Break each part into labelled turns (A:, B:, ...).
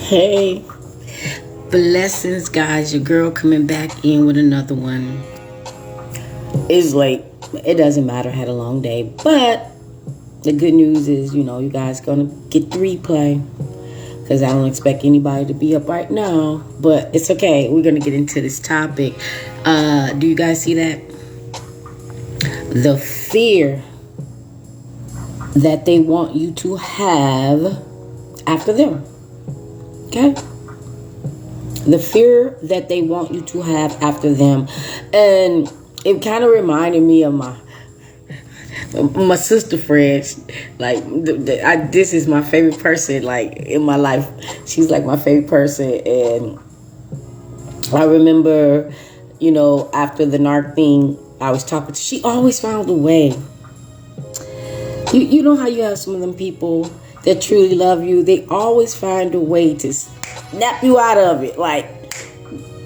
A: Hey, blessings, guys. Your girl coming back in with another one. It's late. It doesn't matter. I had a long day. But the good news is, you guys going to get the replay. Because I don't expect anybody to be up right now. But it's okay. We're going to get into this topic. Do you guys see that? The fear that they want you to have after them. Okay? The fear that they want you to have after them. And it kind of reminded me of my sister friends. Like, this is my favorite person, like, in my life. She's like my favorite person. And I remember, after the narc thing, I was talking to, she always found a way. You know how you have some of them people that truly love you? They always find a way to snap you out of it. Like,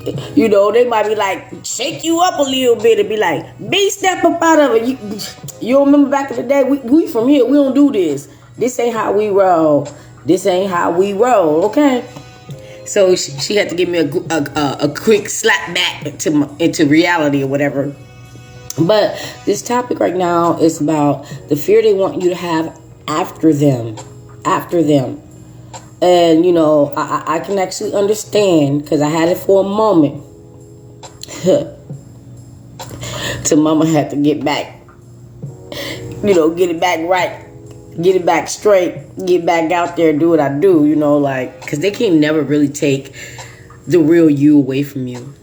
A: they might be like, shake you up a little bit and be like, snap up out of it. You remember back in the day, we from here, we don't do this. This ain't how we roll. This ain't how we roll, okay? So she had to give me a quick slap back into reality or whatever. But this topic right now is about the fear they want you to have after them. After them. And, I can actually understand, because I had it for a moment. Till mama had to get back. Get it back right. Get it back straight. Get back out there and do what I do, because they can never really take the real you away from you.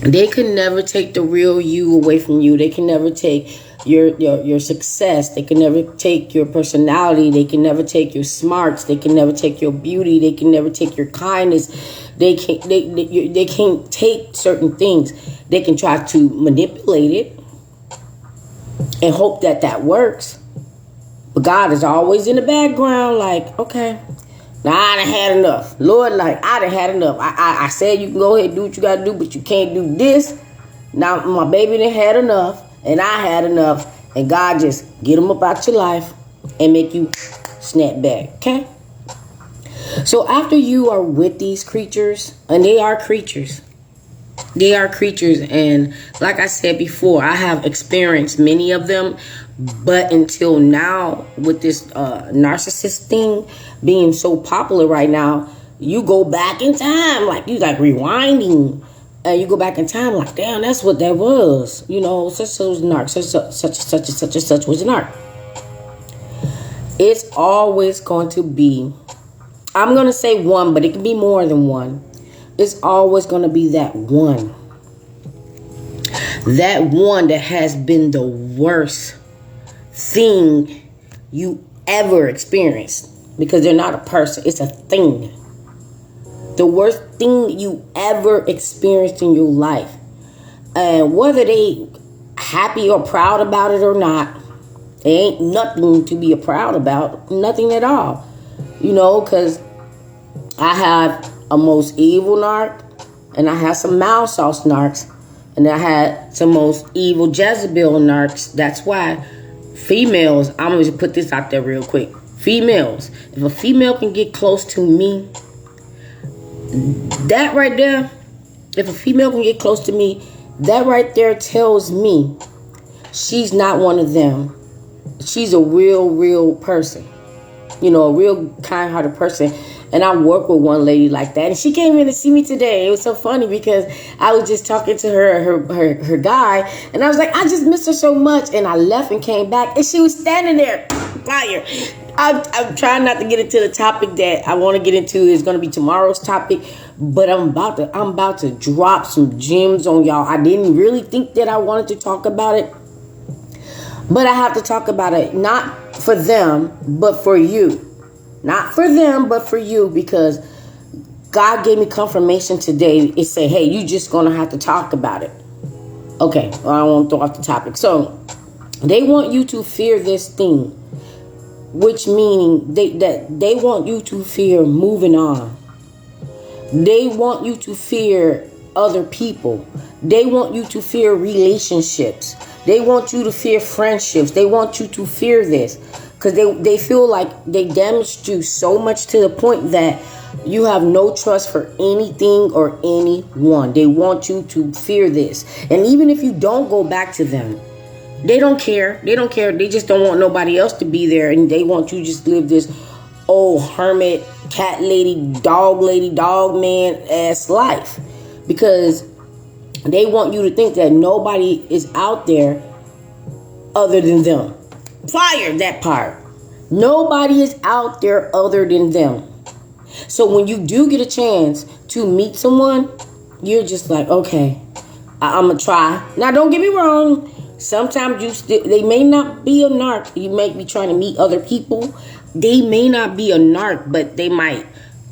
A: They can never take the real you away from you. They can never take your success. They can never take your personality. They can never take your smarts. They can never take your beauty. They can never take your kindness. They can't take certain things. They can try to manipulate it and hope that works. But God is always in the background, like, okay, now I done had enough. Lord, like, I done had enough. I said you can go ahead and do what you got to do, but you can't do this. Now my baby done had enough, and I had enough, and God just get them up out your life and make you snap back, okay? So after you are with these creatures, and they are creatures, and like I said before, I have experienced many of them, but until now, with this narcissist thing being so popular right now, you go back in time, like you like rewinding, and you go back in time, like, damn, that's what that was, such was narc, such was a narc. It's always going to be, I'm going to say one, but it can be more than one. It's always going to be that one that has been the worst thing you ever experienced, because they're not a person, it's a thing. The worst thing you ever experienced in your life, and whether they happy or proud about it or not, it ain't nothing to be proud about, nothing at all, because I have a most evil narc, and I have some mild sauce narcs, and I had some most evil Jezebel narcs. That's why females, I'm going to put this out there real quick. Females, if a female can get close to me, that right there, if a female can get close to me, that right there tells me she's not one of them. She's a real person. A real kind-hearted person. And I work with one lady like that. And she came in to see me today. It was so funny because I was just talking to her guy. And I was like, I just miss her so much. And I left and came back. And she was standing there. Fire. I'm trying not to get into the topic that I want to get into. Is going to be tomorrow's topic. But I'm about to drop some gems on y'all. I didn't really think that I wanted to talk about it. But I have to talk about it. Not for them, but for you. Not for them, but for you, because God gave me confirmation today. It said, hey, you just going to have to talk about it. Okay, well, I won't throw off the topic. So they want you to fear this thing, which meaning they want you to fear moving on. They want you to fear other people. They want you to fear relationships. They want you to fear friendships. They want you to fear this. Because they feel like they damaged you so much to the point that You have no trust for anything or anyone. They want you to fear this. And even if you don't go back to them, they don't care. They don't care. They just don't want nobody else to be there. And they want you to just live this old hermit, cat lady, dog man ass life. Because they want you to think that nobody is out there other than them. Fire that part. Nobody is out there other than them. So when you do get a chance to meet someone, you're just like, okay, I'm going to try. Now, don't get me wrong. Sometimes they may not be a narc. You may be trying to meet other people. They may not be a narc, but they might,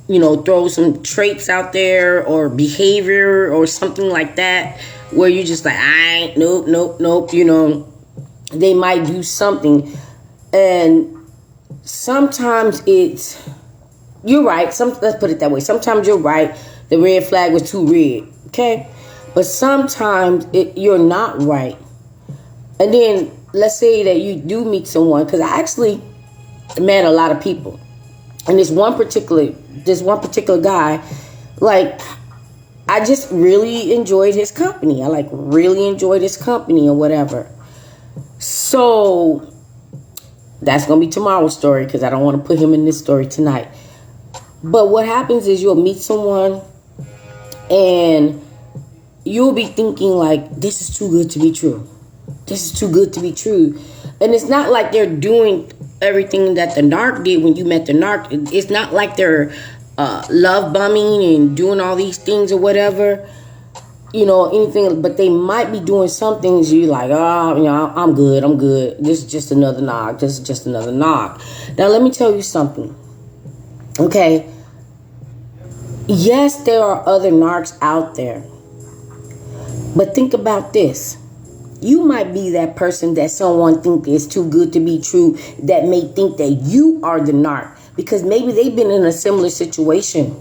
A: throw some traits out there or behavior or something like that where you're just like, nope. They might do something. And sometimes you're right. Let's put it that way. Sometimes you're right. The red flag was too red. Okay. But sometimes you're not right. And then let's say that you do meet someone, because I actually met a lot of people. And this one particular guy, like, I just really enjoyed his company. I really enjoyed his company or whatever. So that's going to be tomorrow's story, because I don't want to put him in this story tonight. But what happens is you'll meet someone and you'll be thinking like, this is too good to be true. This is too good to be true. And it's not like they're doing everything that the narc did when you met the narc. It's not like they're love bombing and doing all these things or whatever. Anything. But they might be doing some things you're like, I'm good. This is just another knock. Now, let me tell you something. Okay. Yes, there are other narcs out there. But think about this. You might be that person that someone thinks is too good to be true, that may think that you are the narc, because maybe they've been in a similar situation.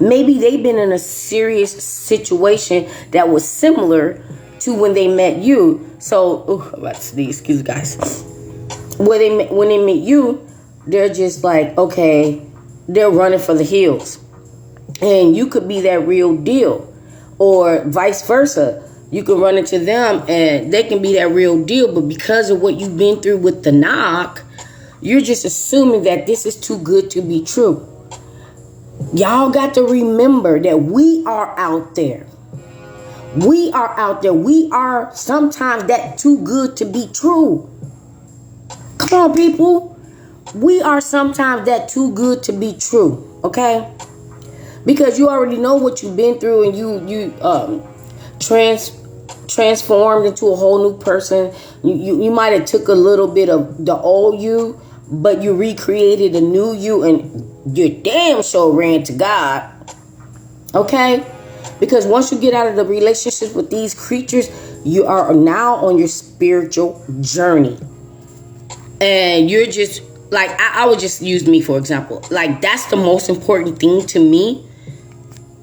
A: Maybe they've been in a serious situation that was similar to when they met you. So, I'm about to sneeze, excuse me, guys. When they meet you, they're just like, okay, they're running for the hills. And you could be that real deal. Or vice versa. You can run into them and they can be that real deal. But because of what you've been through with the knock, you're just assuming that this is too good to be true. Y'all got to remember that we are out there. We are out there. We are sometimes that too good to be true. Come on, people. We are sometimes that too good to be true. Okay? Because you already know what you've been through, and you transformed into a whole new person. You might have took a little bit of the old you, but you recreated a new you, and you damn sure ran to God. Okay? Because once you get out of the relationship with these creatures, you are now on your spiritual journey. And you're just like, I would just use me for example. Like, that's the most important thing to me,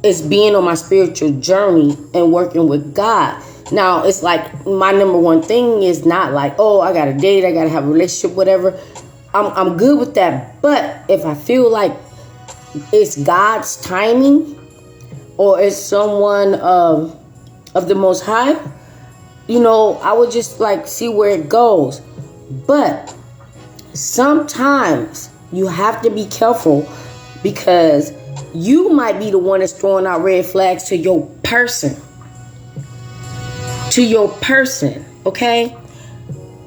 A: is being on my spiritual journey and working with God. Now, it's like my number one thing is not like, oh, I got to date, I got to have a relationship, whatever. I'm good with that. But if I feel like it's God's timing, or it's someone of the Most High, I would just like see where it goes. But sometimes you have to be careful, because you might be the one that's throwing out red flags to your person. Okay?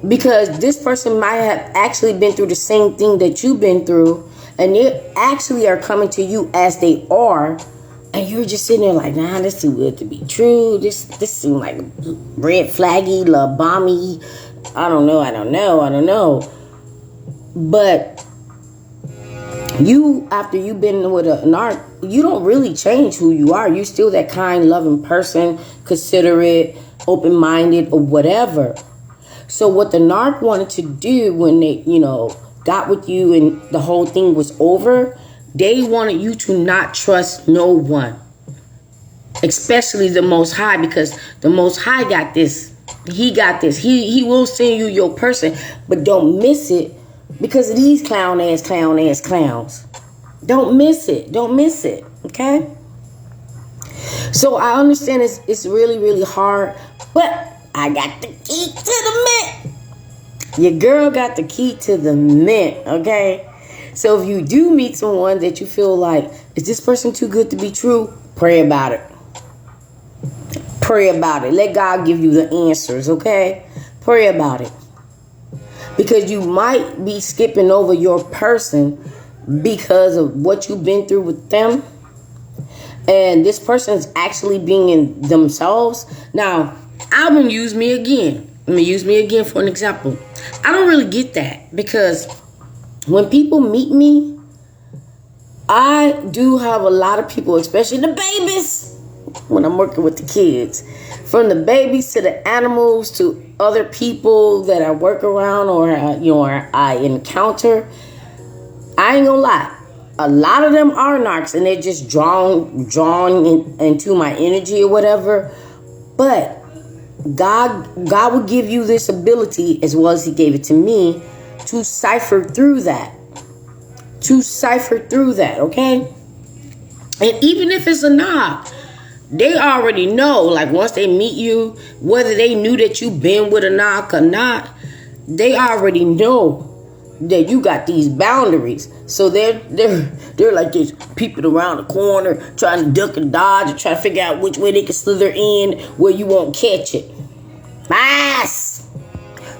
A: Because this person might have actually been through the same thing that you've been through, and they actually are coming to you as they are, and you're just sitting there like, nah, this is too good to be true. This seems like red flaggy, love bomby. I don't know. But you, after you've been with an narc, you don't really change who you are. You're still that kind, loving person, considerate, open-minded, or whatever. So what the narc wanted to do when they, got with you and the whole thing was over, they wanted you to not trust no one, especially the Most High, because the Most High got this. He got this. He will send you your person, but don't miss it because of these clown ass clowns. Don't miss it. Don't miss it. Okay? So I understand it's really, really hard, but I got the key to the mint. Your girl got the key to the mint, okay? So if you do meet someone that you feel like, is this person too good to be true? Pray about it. Pray about it. Let God give you the answers, okay? Pray about it. Because you might be skipping over your person because of what you've been through with them. And this person is actually being themselves. Now, I'm going to use me again. Let me use me again for an example. I don't really get that because when people meet me, I do have a lot of people, especially the babies, when I'm working with the kids. From the babies to the animals to other people that I work around or I encounter. I ain't gonna lie. A lot of them are narcs and they're just drawn into my energy or whatever. But God will give you this ability, as well as He gave it to me, to cipher through that. Okay? And even if it's a knock, they already know, like once they meet you, whether they knew that you've been with a knock or not, they already know that you got these boundaries. So they're like just peeping around the corner, trying to duck and dodge and try to figure out which way they can slither in where you won't catch it.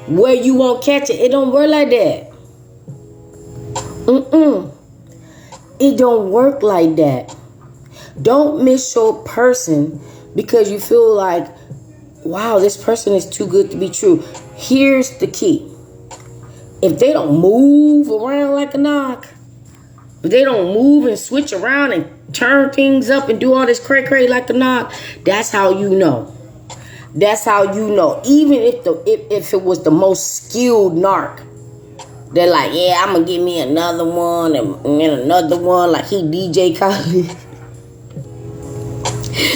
A: Where you won't catch it. It don't work like that. It don't work like that. Don't miss your person because you feel like, wow, this person is too good to be true. Here's the key. If they don't move around like a knock, if they don't move and switch around and turn things up and do all this cray like a knock, that's how you know. That's how you know. Even if it was the most skilled narc, they're like, yeah, I'm gonna give me another one and another one, like he DJ Khaled.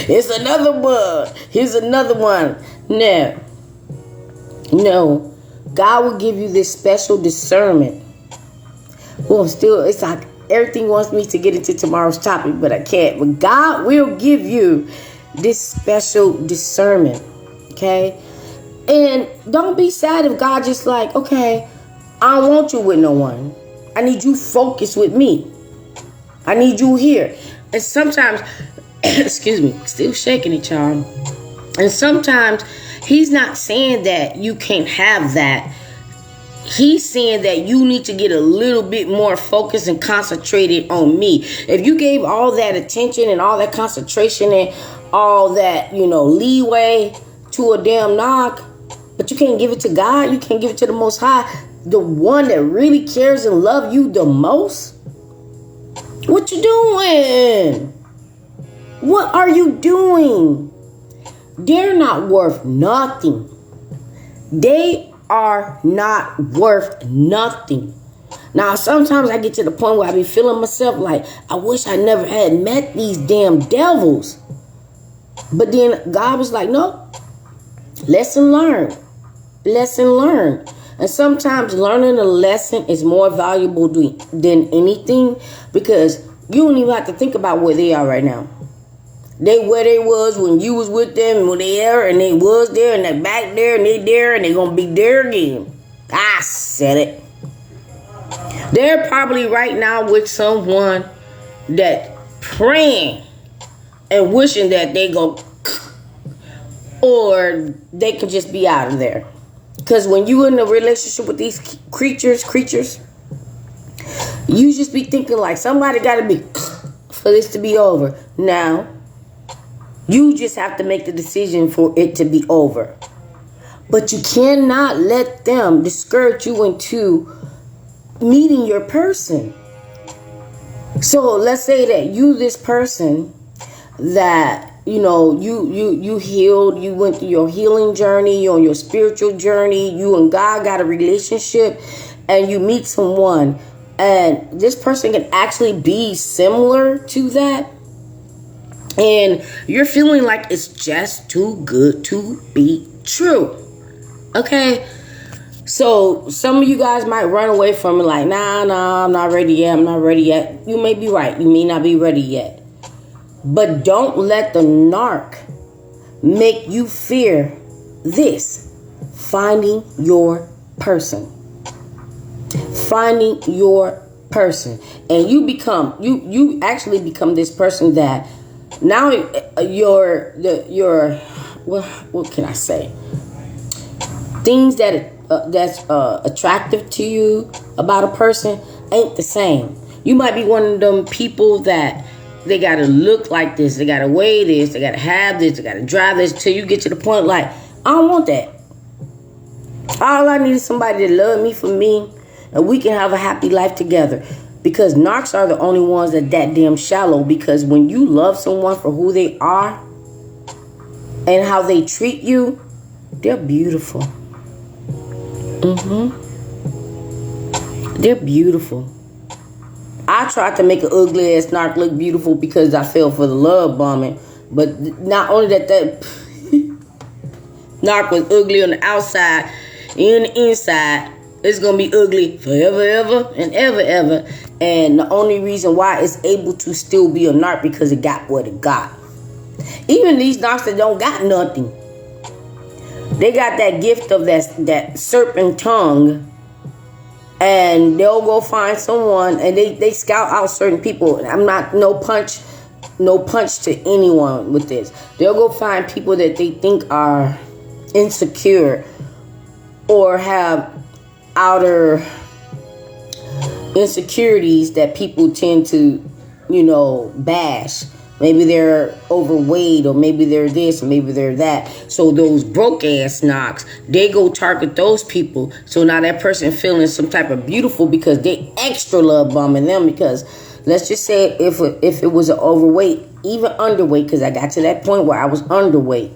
A: It's another one. Here's another one. No. God will give you this special discernment. Well, it's like everything wants me to get into tomorrow's topic, but I can't. But God will give you this special discernment. Okay? And don't be sad if God just like, okay, I don't want you with no one. I need you focused with me. I need you here. And sometimes, excuse me, still shaking it, y'all. And sometimes He's not saying that you can't have that. He's saying that you need to get a little bit more focused and concentrated on me. If you gave all that attention and all that concentration and all that, leeway to a damn knock, but you can't give it to God, you can't give it to the Most High, the one that really cares and loves you the most, what you doing? What are you doing? They're not worth nothing. They are not worth nothing. Now, sometimes I get to the point where I be feeling myself like, I wish I never had met these damn devils. But then God was like, no, lesson learned. Lesson learned. And sometimes learning a lesson is more valuable than anything, because you don't even have to think about where they are right now. They where they was when you was with them, when they there, and they was there, and they back there, and they there, and they gonna be there again. I said it. They're probably right now with someone that praying and wishing that they go, or they could just be out of there. Because when you in a relationship with these creatures, you just be thinking like somebody got to be for this to be over. Now, you just have to make the decision for it to be over. But you cannot let them discourage you into meeting your person. So let's say that you, this person that, you healed, you went through your healing journey, you're on your spiritual journey, you and God got a relationship, and you meet someone, and this person can actually be similar to that, and you're feeling like it's just too good to be true. Okay? So some of you guys might run away from it like, nah, I'm not ready yet. I'm not ready yet. You may be right. You may not be ready yet. But don't let the narc make you fear this. Finding your person. Finding your person. And you actually become this person that now what can I say? Things that's attractive to you about a person ain't the same. You might be one of them people that they gotta look like this, they gotta weigh this, they gotta have this, they gotta drive this, till you get to the point like, I don't want that. All I need is somebody to love me for me, and we can have a happy life together. Because narcs are the only ones that damn shallow. Because when you love someone for who they are and how they treat you, they're beautiful. They're beautiful. I tried to make an ugly ass narc look beautiful because I fell for the love bombing. But not only that narc was ugly on the outside, and the inside, it's going to be ugly forever, ever, and ever. And the only reason why it's able to still be a narc because it got what it got. Even these narcs that don't got nothing, they got that gift of that serpent tongue. And they'll go find someone and they scout out certain people. I'm not no punch to anyone with this. They'll go find people that they think are insecure or have outer insecurities that people tend to, bash. Maybe they're overweight, or maybe they're this, or maybe they're that. So those broke ass knocks, they go target those people. So now that person feeling some type of beautiful because they extra love bombing them. Because let's just say if it was an overweight, even underweight, because I got to that point where I was underweight,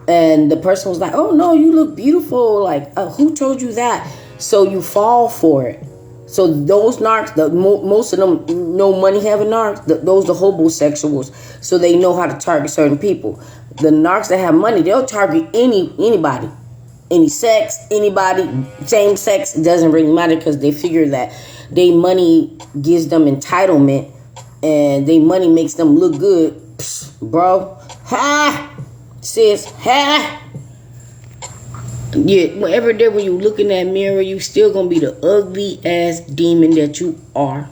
A: and the person was like, "Oh no, you look beautiful." Like, who told you that? So you fall for it. So those narcs, most of them, no money having narcs, those the homosexuals. So they know how to target certain people. The narcs that have money, they'll target anybody, any sex, anybody, same sex. It doesn't really matter because they figure that their money gives them entitlement, and their money makes them look good. Psst, bro, ha, sis, ha. Yeah, every day when you look in that mirror, you still gonna be the ugly ass demon that you are.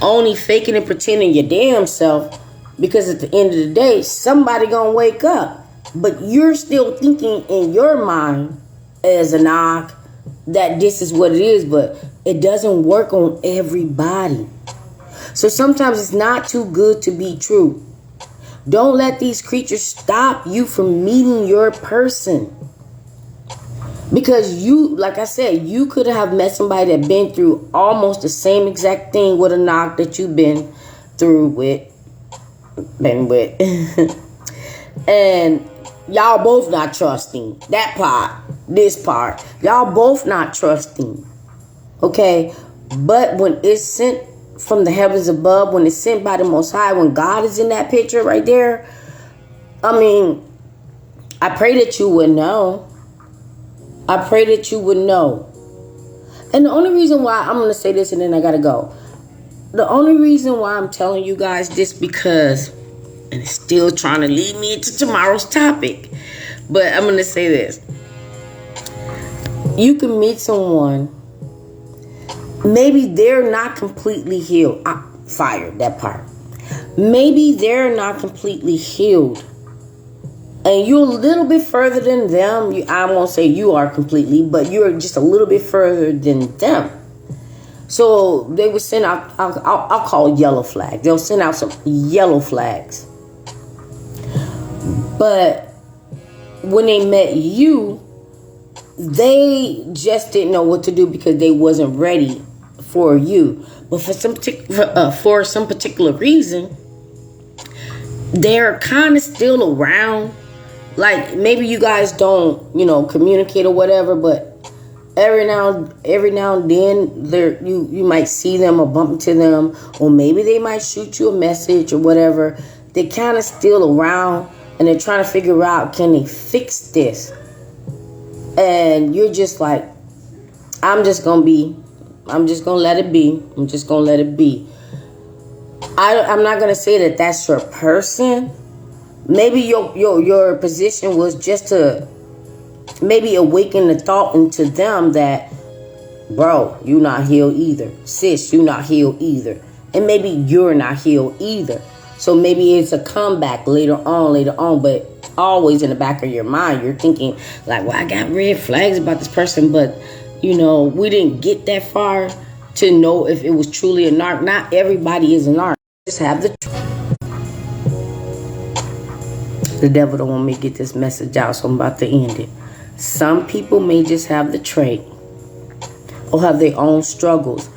A: Only faking and pretending your damn self, because at the end of the day, somebody gonna wake up. But you're still thinking in your mind as a knock that this is what it is, but it doesn't work on everybody. So sometimes it's not too good to be true. Don't let these creatures stop you from meeting your person. Because you, like I said, you could have met somebody that been through almost the same exact thing with a knock that you've been with. And y'all both not trusting. That part, this part. Y'all both not trusting. Okay? But when it's sent from the heavens above, when it's sent by the Most High, when God is in that picture right there, I mean, I pray that you would know. I pray that you would know. And the only reason why, I'm going to say this and then I got to go. The only reason why I'm telling you guys this, because, and it's still trying to lead me into tomorrow's topic, but I'm going to say this. You can meet someone, maybe they're not completely healed. I fired that part. Maybe they're not completely healed. And you're a little bit further than them. I won't say you are completely, but you're just a little bit further than them. So they would send out, I'll call it yellow flags. They'll send out some yellow flags. But when they met you, they just didn't know what to do because they wasn't ready for you. But for some particular reason, they're kind of still around. Like, maybe you guys don't, communicate or whatever, but every now and then you might see them or bump into them, or maybe they might shoot you a message or whatever. They're kind of still around, and they're trying to figure out, can they fix this? And you're just like, I'm just gonna let it be. I'm just gonna let it be. I'm not gonna say that that's your person. Maybe your position was just to maybe awaken the thought into them that, bro, you not healed either. Sis, you not healed either. And maybe you're not healed either. So maybe it's a comeback later on. But always in the back of your mind, you're thinking like, well, I got red flags about this person. But, we didn't get that far to know if it was truly a narc. Not everybody is a narc. Just have the devil don't want me to get this message out, so I'm about to end it. Some people may just have the trait or have their own struggles,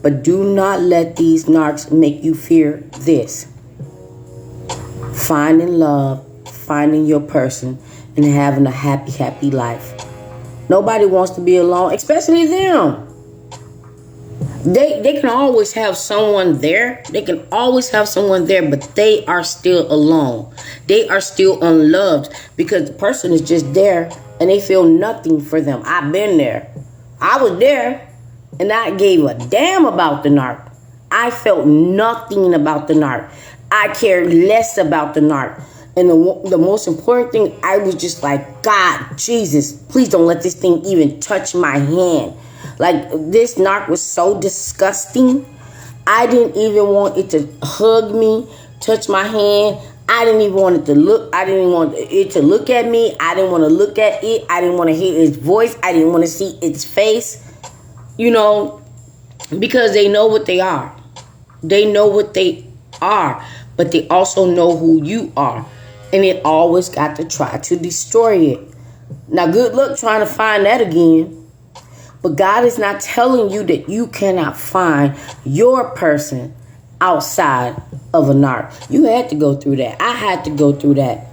A: but do not let these narcs make you fear this. Finding love, finding your person, and having a happy life. Nobody wants to be alone, especially them. They can always have someone there. They can always have someone there, but they are still alone. They are still unloved because the person is just there and they feel nothing for them. I've been there. I was there and I gave a damn about the narc. I felt nothing about the narc. I cared less about the narc. And the most important thing, I was just like, God, Jesus, please don't let this thing even touch my hand. Like, this narc was so disgusting. I didn't even want it to hug me, touch my hand. I didn't even want it to look. I didn't want it to look at me. I didn't want to look at it. I didn't want to hear its voice. I didn't want to see its face. Because they know what they are. They know what they are. But they also know who you are. And it always got to try to destroy it. Now, good luck trying to find that again. But God is not telling you that you cannot find your person outside of a narc. You had to go through that. I had to go through that.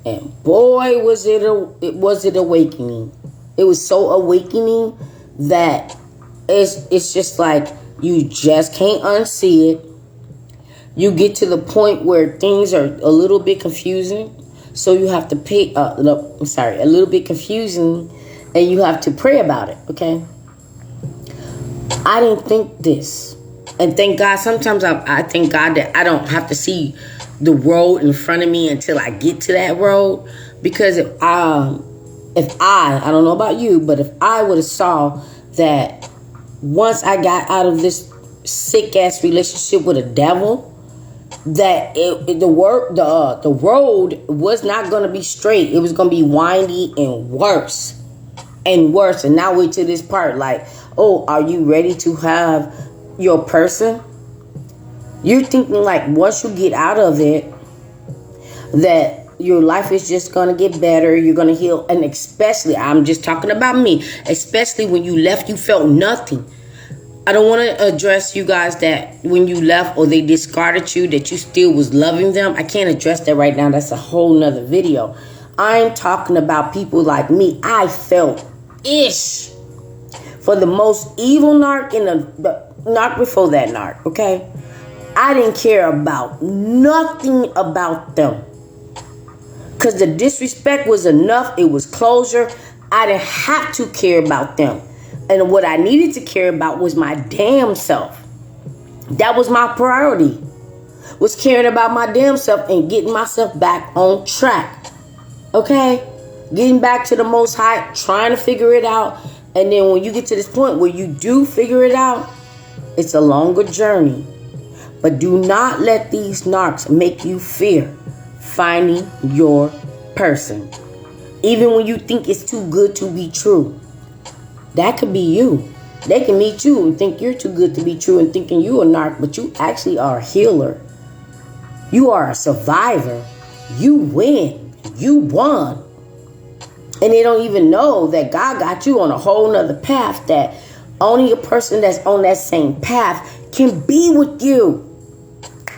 A: And boy, was it awakening. It was so awakening that it's just like you just can't unsee it. You get to the point where things are a little bit confusing. So you have to pay, a little bit confusing, and you have to pray about it, okay? I didn't think this. And thank God, sometimes I thank God that I don't have to see the road in front of me until I get to that road. Because if I don't know about you, but if I would have saw that once I got out of this sick-ass relationship with a devil, that the road was not going to be straight. It was going to be windy and worse. And worse. And now we're to this part like, oh, are you ready to have your person? You're thinking like once you get out of it, that your life is just going to get better. You're going to heal. And especially, I'm just talking about me, especially when you left, you felt nothing. I don't want to address you guys that when you left or they discarded you, that you still was loving them. I can't address that right now. That's a whole nother video. I'm talking about people like me. I felt ish for the most evil narc and the narc before that narc, okay? I didn't care about nothing about them. Because the disrespect was enough. It was closure. I didn't have to care about them. And what I needed to care about was my damn self. That was my priority. Was caring about my damn self and getting myself back on track. Okay? Getting back to the Most High, trying to figure it out. And then when you get to this point where you do figure it out, it's a longer journey. But do not let these narcs make you fear finding your person. Even when you think it's too good to be true. That could be you. They can meet you and think you're too good to be true and thinking you're a narc, but you actually are a healer. You are a survivor. You win. You won. And they don't even know that God got you on a whole nother path that only a person that's on that same path can be with you.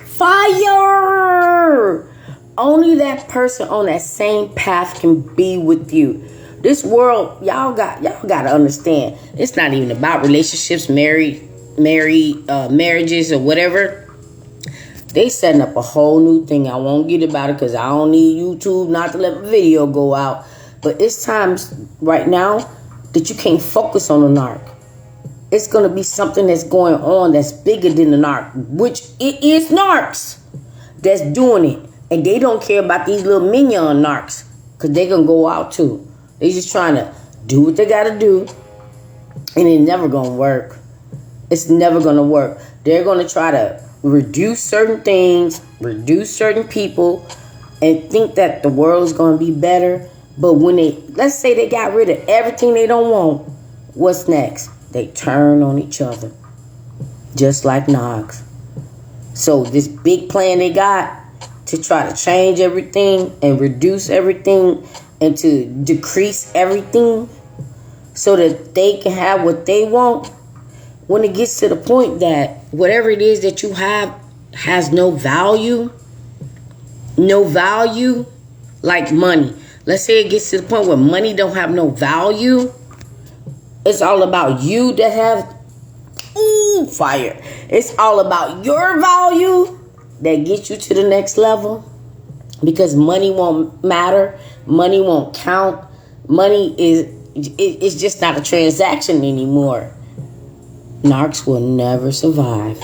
A: Fire! Only that person on that same path can be with you. This world, y'all got to understand. It's not even about relationships, marriages or whatever. They setting up a whole new thing. I won't get about it because I don't need YouTube not to let the video go out. But it's times right now that you can't focus on the narc. It's going to be something that's going on that's bigger than the narc, which it is narcs that's doing it. And they don't care about these little minion narcs because they're going to go out too. They just trying to do what they got to do. And it's never going to work. It's never going to work. They're going to try to reduce certain things, reduce certain people, and think that the world is going to be better. But when let's say they got rid of everything they don't want, what's next? They turn on each other. Just like narcs. So this big plan they got to try to change everything and reduce everything and to decrease everything so that they can have what they want. When it gets to the point that whatever it is that you have has no value, like money. Let's say it gets to the point where money don't have no value. It's all about you that have fire. It's all about your value that gets you to the next level. Because money won't matter. Money won't count. Money it's just not a transaction anymore. Narcs will never survive.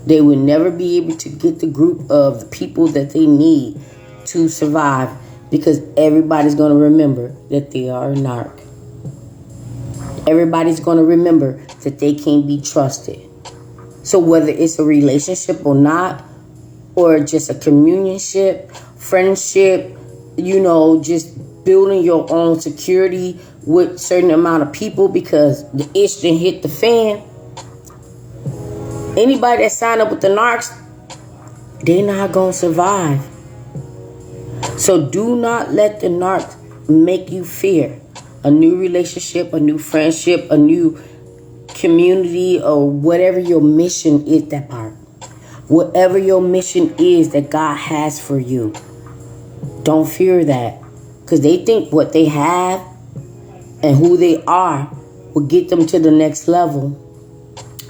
A: They will never be able to get the group of the people that they need to survive because everybody's going to remember that they are a narc. Everybody's going to remember that they can't be trusted. So whether it's a relationship or not, or just a communionship, friendship, just building your own security with a certain amount of people because the ish didn't hit the fan. Anybody that signed up with the narcs, they're not going to survive. So do not let the narcs make you fear a new relationship, a new friendship, a new community, or whatever your mission is, that part. Whatever your mission is that God has for you, don't fear that. Because they think what they have and who they are will get them to the next level.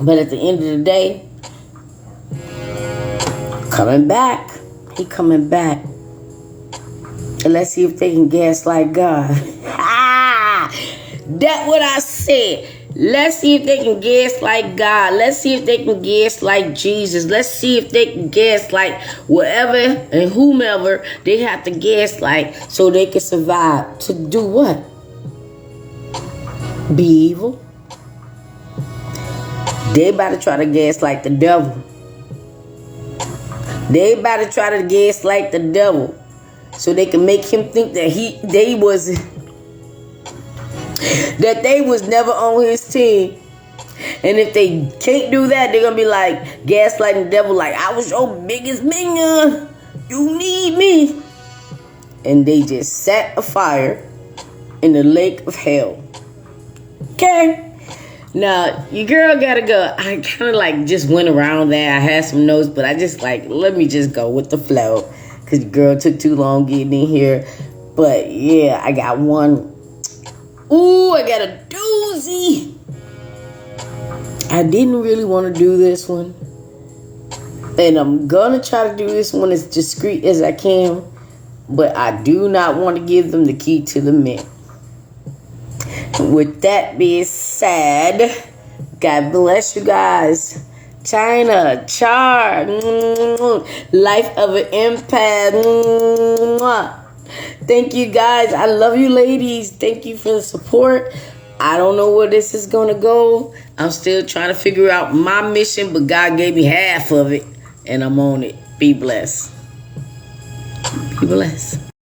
A: But at the end of the day, coming back. He coming back. And let's see if they can gaslight God. That's what I said. Let's see if they can gaslight God. Let's see if they can gaslight Jesus. Let's see if they can gaslight whatever and whomever they have to gaslight so they can survive. To do what? Be evil. They about to try to gaslight the devil. They about to try to gaslight the devil so they can make him think that they was never on his team. And if they can't do that, they're gonna be like gaslighting the devil, like, I was your biggest minion. You need me. And they just set a fire in the lake of hell. Okay. Now, your girl gotta go. I kind of like just went around that. I had some notes, but I just let me just go with the flow. Because your girl took too long getting in here. But yeah, I got one. Ooh, I got a doozy. I didn't really want to do this one. And I'm going to try to do this one as discreet as I can. But I do not want to give them the key to the mint. With that being said, God bless you guys. China, Char, life of an empath. Thank you guys. I love you ladies. Thank you for the support. I don't know where this is going to go. I'm still trying to figure out my mission, but God gave me half of it, and I'm on it. Be blessed. Be blessed.